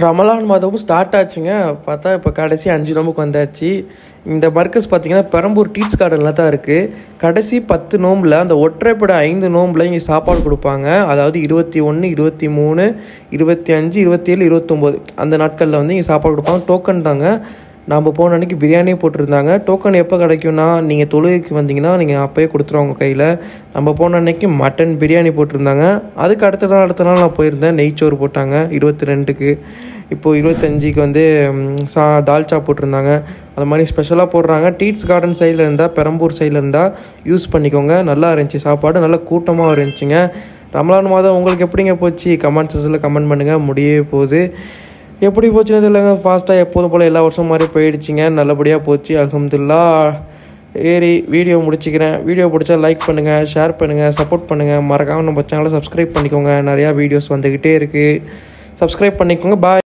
ரமலான் மாதமும் ஸ்டார்ட் ஆச்சுங்க. பார்த்தா இப்போ கடைசி 5 நோம்புக்கு வந்தாச்சு. இந்த மர்க்கஸ் பார்த்திங்கன்னா பெரம்பூர் டீட்ஸ் கார்டனில் தான் இருக்குது. கடைசி 10 நோம்பில் அந்த ஒற்றைப்படை 5 நோம்பில் இங்கே சாப்பாடு கொடுப்பாங்க. அதாவது 21, 23, 25, 27, 29 அந்த நாட்களில் வந்து இங்கே சாப்பாடு கொடுப்பாங்க. டோக்கன் தாங்க. நம்ம போன அன்றைக்கி பிரியாணியே போட்டிருந்தாங்க. டோக்கன் எப்போ கிடைக்கும்னா நீங்கள் தொழுகைக்கு வந்தீங்கன்னா நீங்கள் அப்போயே கொடுத்துருவாங்க கையில். நம்ம போன அன்றைக்கி மட்டன் பிரியாணி போட்டிருந்தாங்க. அதுக்கு அடுத்த நாள் நான் போயிருந்தேன். நெய்ச்சோறு போட்டாங்க 22க்கு. இப்போது 25க்கு வந்து தால்ச்சா போட்டிருந்தாங்க. அது மாதிரி ஸ்பெஷலாக போடுறாங்க. டீட்ஸ் கார்டன் சைடில் இருந்தால், பெரம்பூர் சைடில் இருந்தால் யூஸ் பண்ணிக்கோங்க. நல்லா இருந்துச்சு சாப்பாடு, நல்லா கூட்டமாக இருந்துச்சுங்க. ரமலான் மாதம் உங்களுக்கு எப்படிங்க போச்சு? கமெண்ட் செக்ஷனில் கமெண்ட் பண்ணுங்கள். முடியவே போகுது. எப்படி போச்சுன்னு இல்லைங்க. ஃபாஸ்ட்டாக எப்போதும் போல் எல்லா வருஷம் மாதிரி போயிடுச்சிங்க. நல்லபடியாக போச்சு, அல்ஹம்துலில்லாஹ். வீடியோ முடிச்சுக்கிறேன். வீடியோ பிடிச்சா லைக் பண்ணுங்கள், ஷேர் பண்ணுங்கள், சப்போர்ட் பண்ணுங்கள். மறக்காமல் நம்ம சேனலை சப்ஸ்கிரைப் பண்ணிக்கோங்க. நிறையா வீடியோஸ் வந்துக்கிட்டே இருக்குது. சப்ஸ்கிரைப் பண்ணிக்கோங்க. பாய்.